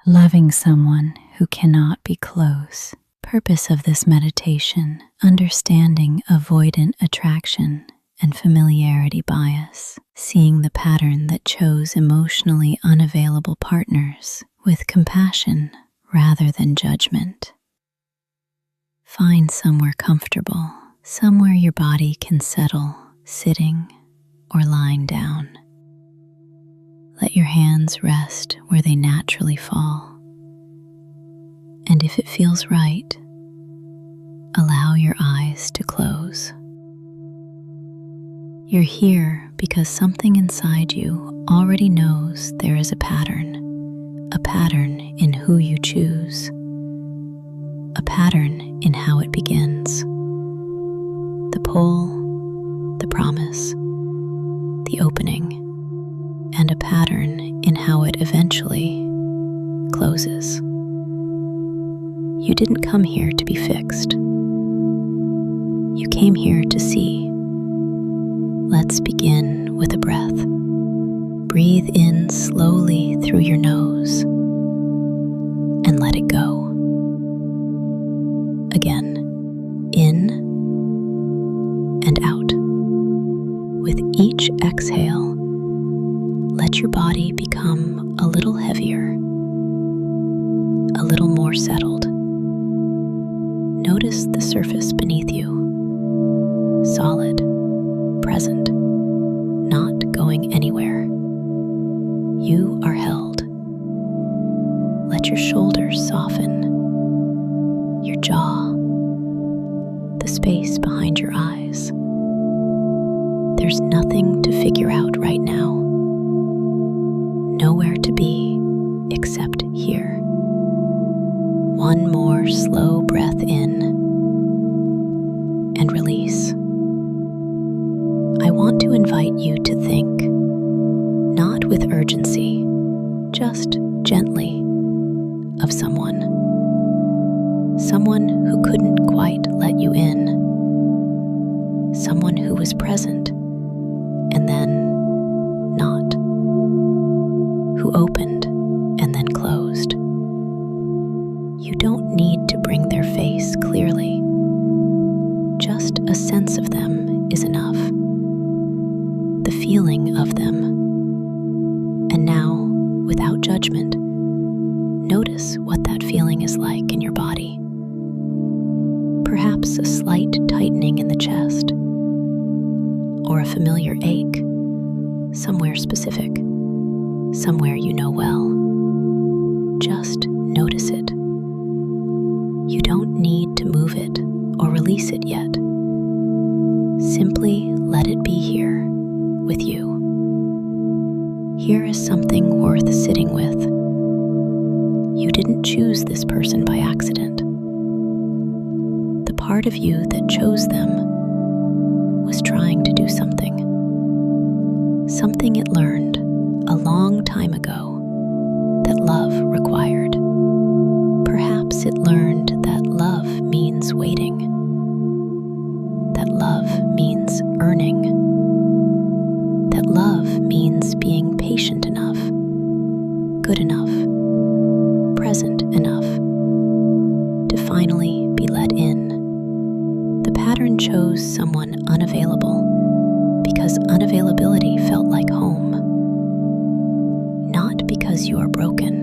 loving someone who cannot be close. Purpose of this meditation: understanding avoidant attraction and familiarity bias, seeing the pattern that chose emotionally unavailable partners with compassion rather than judgment. Find somewhere comfortable, somewhere your body can settle, sitting or lying down. Let your hands rest where they naturally fall. And if it feels right, allow your eyes to close. You're here because something inside you already knows there is a pattern in who you choose, a pattern in how it begins. The pull, the promise, the opening, and a pattern in how it eventually closes. You didn't come here to be fixed. You came here to see. Let's begin with a breath. Breathe in slowly through your nose and let it go. Again, in and out. With each exhale, let your body become a little heavier, a little more settled. Notice the surface beneath you, solid, present, not going anywhere. You are held. Let your shoulders soften, your jaw, the space behind your eyes. There's nothing to figure out right now. Nowhere to be except here. One more slow breath in and release. I want to invite you to think, not with urgency, just gently, of someone who couldn't quite let you in, someone who was present and then not, who opened and then closed. You don't need to bring their face clearly. Just a sense of them is enough. The feeling of them. And now, without judgment, notice what that feeling is like in your body. Perhaps a slight tightening in the chest, or a familiar ache, somewhere specific, somewhere you know well. Just notice it. You don't need to move it or release it yet. Simply let it be here with you. Here is something worth sitting with. You didn't choose this person by accident. The part of you that chose them was trying to do something it learned a long time ago that love required. Perhaps it learned that love means waiting, that love means earning, that love means being patient enough, good enough, present enough to finally be let in. The pattern chose someone unavailable because unavailability felt like home. Not because you are broken,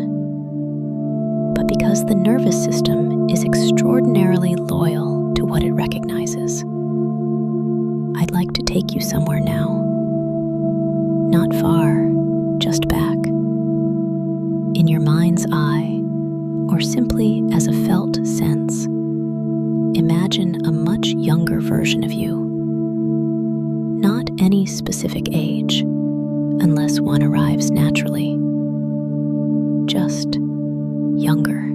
but because the nervous system is extraordinarily loyal to what it recognizes. I'd like to take you somewhere now. Not far, just back. In your mind's eye, or simply as a felt sense, imagine a much younger version of you. Not any specific age, unless one arrives naturally. Just younger.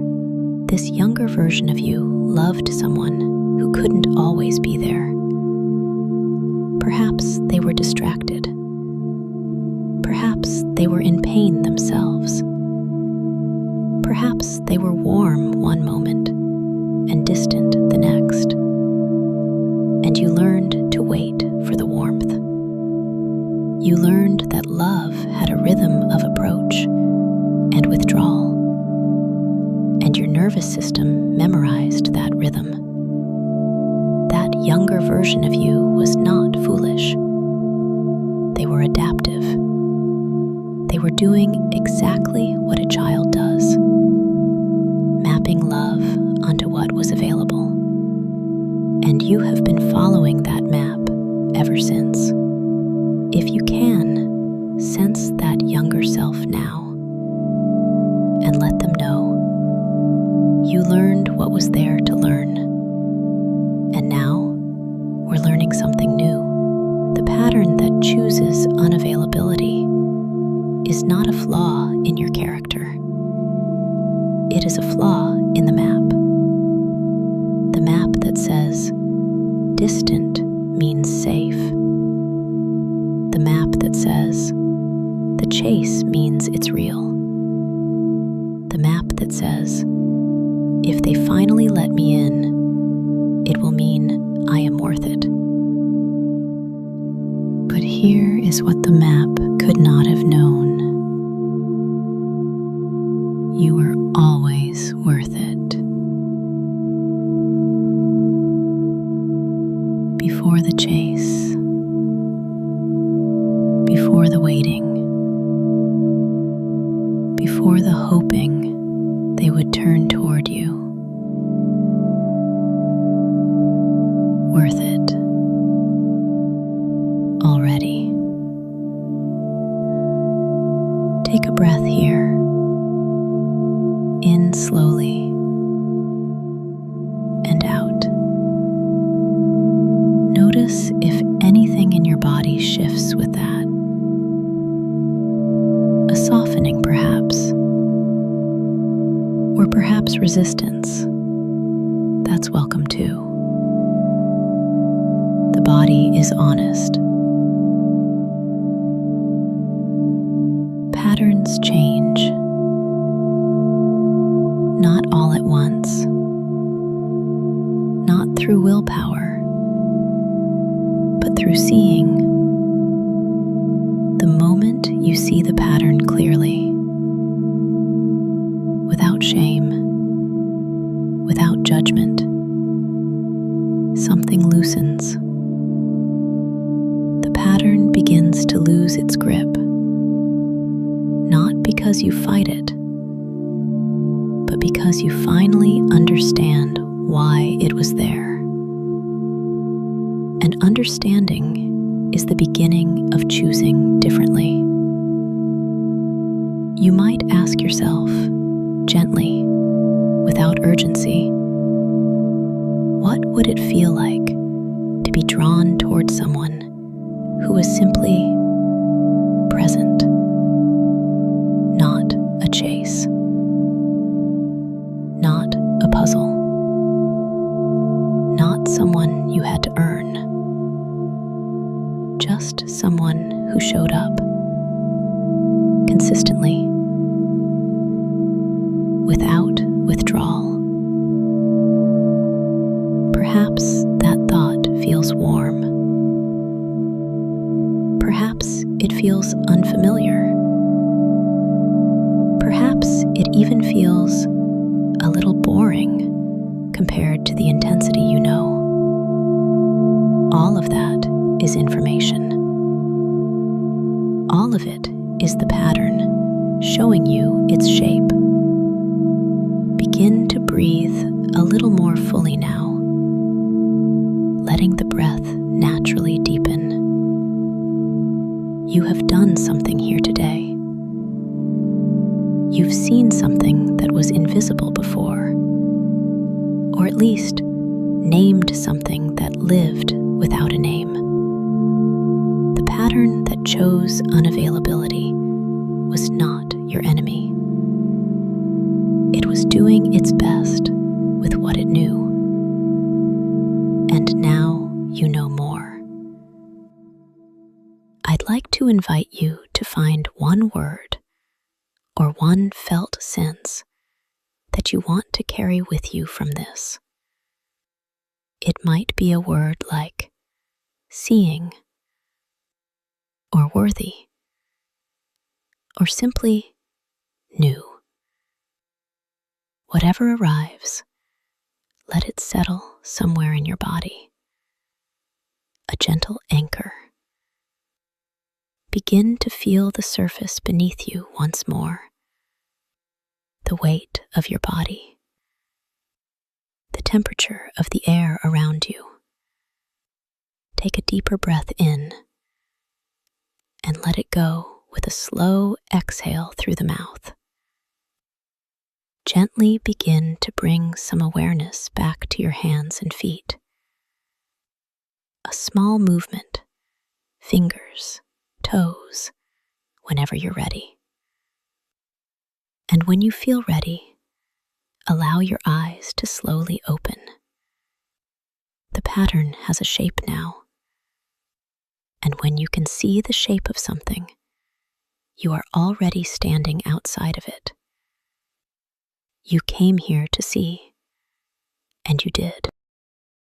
This younger version of you loved someone who couldn't always be there. Perhaps they were distracted. Perhaps they were in pain themselves. Perhaps they were warm one moment and distant the next. And you learned to wait for the warmth. You learned that love had a rhythm of approach and withdrawal, nervous system memorized that rhythm. That younger version of you was not foolish. They were adaptive. They were doing exactly what a child does, mapping love onto what was available. And you have been following that map ever since. If you can, sense that younger self now and let them know you learned what was there to learn. And now we're learning something new. The pattern that chooses unavailability is not a flaw in your character. It is a flaw in the map. The map that says distant means safe. The map that says the chase means it's real. The map that says if they finally let me in, it will mean I am worth it. But here is what the map could not have known. You are always worth it. Before the chase, before the waiting, before the hoping they would turn toward you. Worth it. Already. Take a breath here. In slowly and out. Notice if anything in your body shifts with that. A softening, perhaps. Or perhaps resistance. That's welcome too. The body is honest. Patterns change. Not all at once. Not through willpower, but through seeing. The moment you see the pattern clearly, without shame, without judgment, something loosens. The pattern begins to lose its grip, not because you fight it, but because you finally understand why it was there. And understanding is the beginning of choosing differently. You might ask yourself, gently, without urgency, what would it feel like to be drawn towards someone who is simply present, not a chase, not a puzzle, not someone you had to earn, just someone who showed up consistently, without withdrawal. Perhaps that thought feels warm. Perhaps it feels unfamiliar. Perhaps it even feels a little boring compared to the intensity you know. All of that is information. All of it is the pattern showing you its shape. Begin to breathe a little more fully now, letting the breath naturally deepen. You have done something here today. You've seen something that was invisible before, or at least named something that lived without a name. The pattern that chose unavailability was not your enemy. It was doing its best with what it knew. And now you know more. I'd like to invite you to find one word or one felt sense that you want to carry with you from this. It might be a word like seeing, or worthy, or simply new. Whatever arrives, let it settle somewhere in your body, a gentle anchor. Begin to feel the surface beneath you once more, the weight of your body, the temperature of the air around you. Take a deeper breath in and let it go with a slow exhale through the mouth. Gently begin to bring some awareness back to your hands and feet. A small movement, fingers, toes, whenever you're ready. And when you feel ready, allow your eyes to slowly open. The pattern has a shape now, and when you can see the shape of something, you are already standing outside of it. You came here to see, and you did.